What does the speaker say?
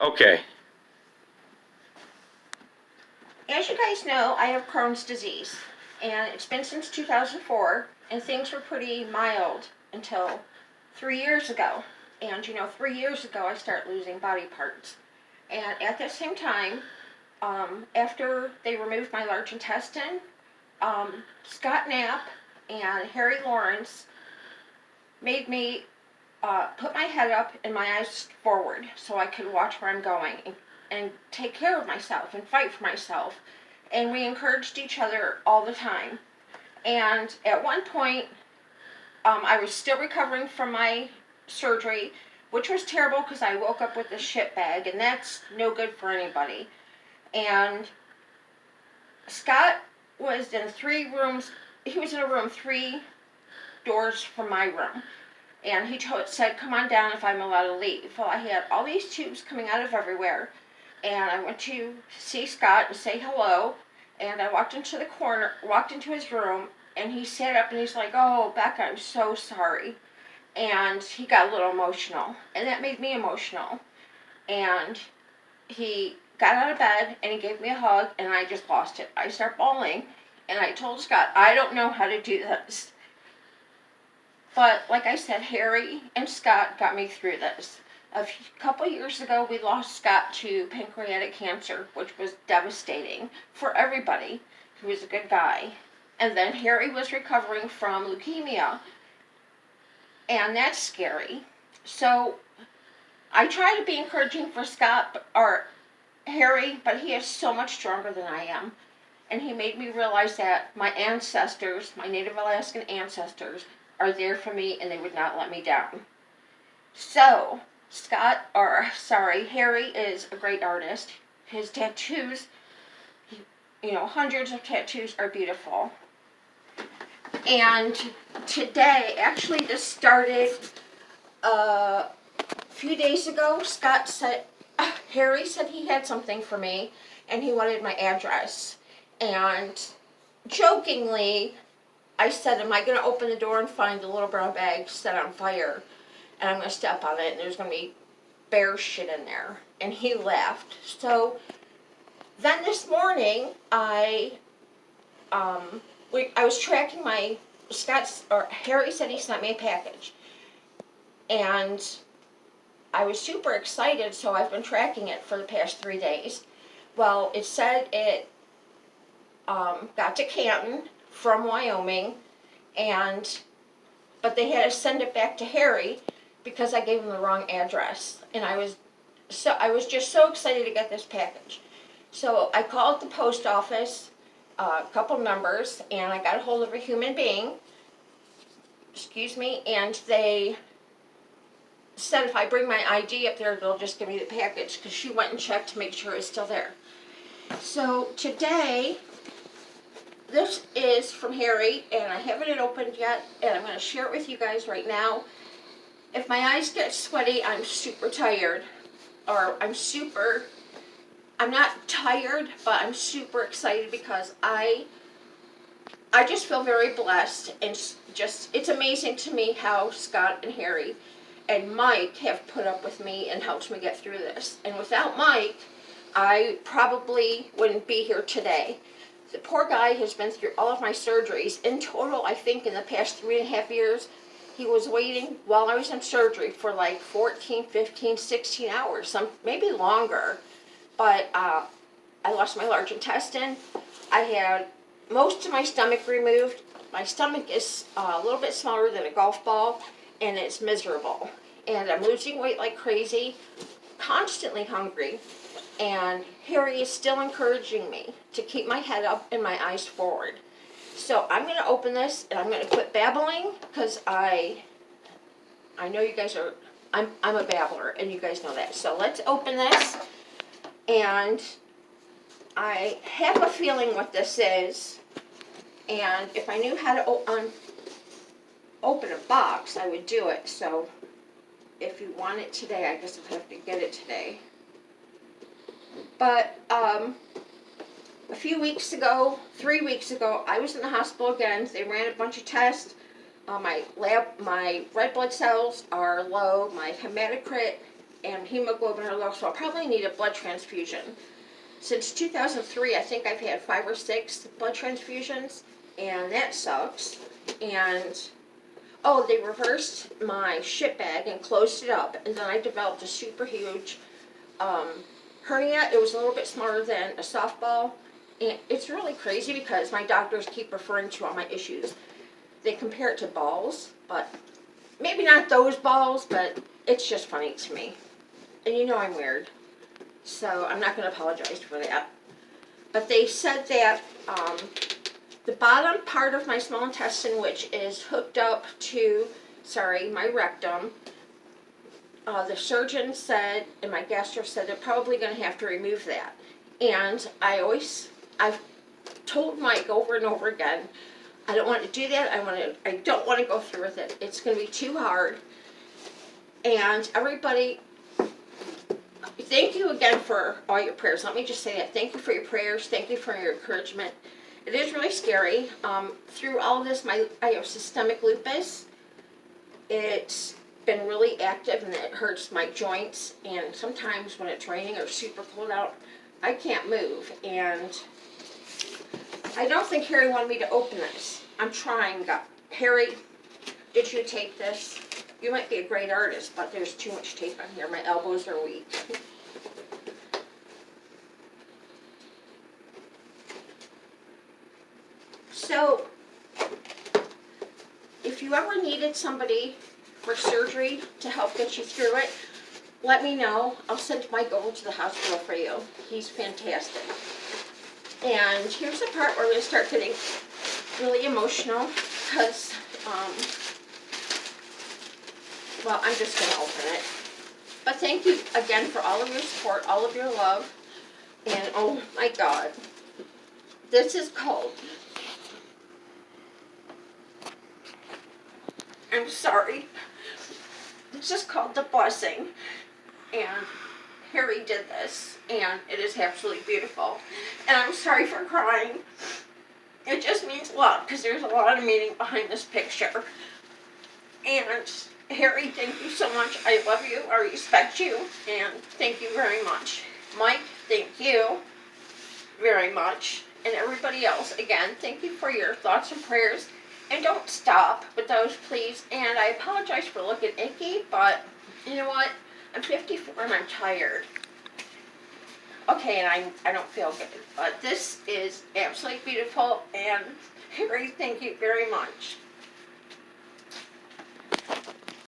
Okay. As you guys know, I have Crohn's disease, and it's been since 2004, and things were pretty mild until 3 years ago. And 3 years ago, I started losing body parts. And at the same time, after they removed my large intestine, Scott Knapp and Harry Lawrence made me put my head up and my eyes forward so I could watch where I'm going and take care of myself and fight for myself. And we encouraged each other all the time. And at one point, I was still recovering from my surgery, which was terrible because I woke up with a shit bag, and that's no good for anybody. And Scott was in 3 rooms. He was in a room 3 doors from my room. And he said, "Come on down if I'm allowed to leave." Well, I had all these tubes coming out of everywhere. And I went to see Scott and say hello. And I walked into his room, and he sat up and he's like, "Oh, Becca, I'm so sorry." And he got a little emotional. And that made me emotional. And he got out of bed and he gave me a hug, and I just lost it. I started bawling. And I told Scott, "I don't know how to do this." But like I said, Harry and Scott got me through this. Couple years ago, we lost Scott to pancreatic cancer, which was devastating for everybody. He was a good guy. And then Harry was recovering from leukemia, and that's scary. So I try to be encouraging for Scott or Harry, but he is so much stronger than I am. And he made me realize that my ancestors, my Native Alaskan ancestors, are there for me and they would not let me down. So, Harry is a great artist. His tattoos, hundreds of tattoos are beautiful. And today, actually, this started a few days ago. Harry said he had something for me and he wanted my address. And jokingly, I said, "Am I going to open the door and find the little brown bag set on fire? And I'm going to step on it and there's going to be bear shit in there." And he laughed. So then this morning, I was tracking Harry said he sent me a package. And I was super excited, so I've been tracking it for the past 3 days. Well, it said it got to Canton from Wyoming, but they had to send it back to Harry because I gave him the wrong address. And I was just so excited to get this package. So I called the post office, a couple numbers, and I got a hold of a human being. Excuse me, and they said if I bring my ID up there, they'll just give me the package because she went and checked to make sure it's still there. So today, this is from Harry, and I haven't opened yet, and I'm going to share it with you guys right now. If my eyes get sweaty, I'm super tired, or I'm not tired, but I'm super excited because I just feel very blessed, and it's amazing to me how Scott and Harry and Mike have put up with me and helped me get through this. And without Mike, I probably wouldn't be here today. The poor guy has been through all of my surgeries. In total, I think in the past 3.5 years, he was waiting while I was in surgery for like 14, 15, 16 hours, maybe longer. But I lost my large intestine. I had most of my stomach removed. My stomach is a little bit smaller than a golf ball, and it's miserable. And I'm losing weight like crazy, constantly hungry. And Harry is still encouraging me to keep my head up and my eyes forward. So I'm going to open this, and I'm going to quit babbling because I know you guys are, I'm a babbler, and you guys know that. So let's open this, and I have a feeling what this is, and if I knew how to open a box, I would do it. So if you want it today, I guess I'll have to get it today. But a few weeks ago, 3 weeks ago, I was in the hospital again. They ran a bunch of tests. My red blood cells are low. My hematocrit and hemoglobin are low, so I'll probably need a blood transfusion. Since 2003, I think I've had 5 or 6 blood transfusions, and that sucks. And oh, they reversed my shit bag and closed it up, and then I developed a super huge hernia. It was a little bit smaller than a softball, and it's really crazy because my doctors keep referring to all my issues. They compare it to balls, but maybe not those balls, but it's just funny to me. And you know I'm weird, so I'm not going to apologize for that. But they said that the bottom part of my small intestine, which is hooked up to, my rectum, the surgeon said, and my gastro said, they're probably going to have to remove that. And I've told Mike over and over again, I don't want to do that. I don't want to go through with it. It's going to be too hard. And everybody, thank you again for all your prayers. Let me just say that. Thank you for your prayers. Thank you for your encouragement. It is really scary. Through all of this, I have systemic lupus. It's been really active and it hurts my joints. And sometimes when it's raining or super cold out, I can't move. And I don't think Harry wanted me to open this. I'm trying. Harry, did you tape this? You might be a great artist, but there's too much tape on here. My elbows are weak. So, if you ever needed somebody for surgery to help get you through it, let me know. I'll send Mike over to the hospital for you. He's fantastic. And here's the part where we're going to start getting really emotional because, well, I'm just going to open it. But thank you again for all of your support, all of your love. And oh my God, this is called, I'm sorry, this is called The Blessing. And Harry did this, and it is absolutely beautiful. And I'm sorry for crying. It just means a lot, because there's a lot of meaning behind this picture. And Harry, thank you so much. I love you, I respect you, and thank you very much. Mike, thank you very much. And everybody else, again, thank you for your thoughts and prayers. And don't stop with those, please. And I apologize for looking icky, but you know what? I'm 54 and I'm tired. Okay, and I don't feel good. But this is absolutely beautiful. And Harry, thank you very much.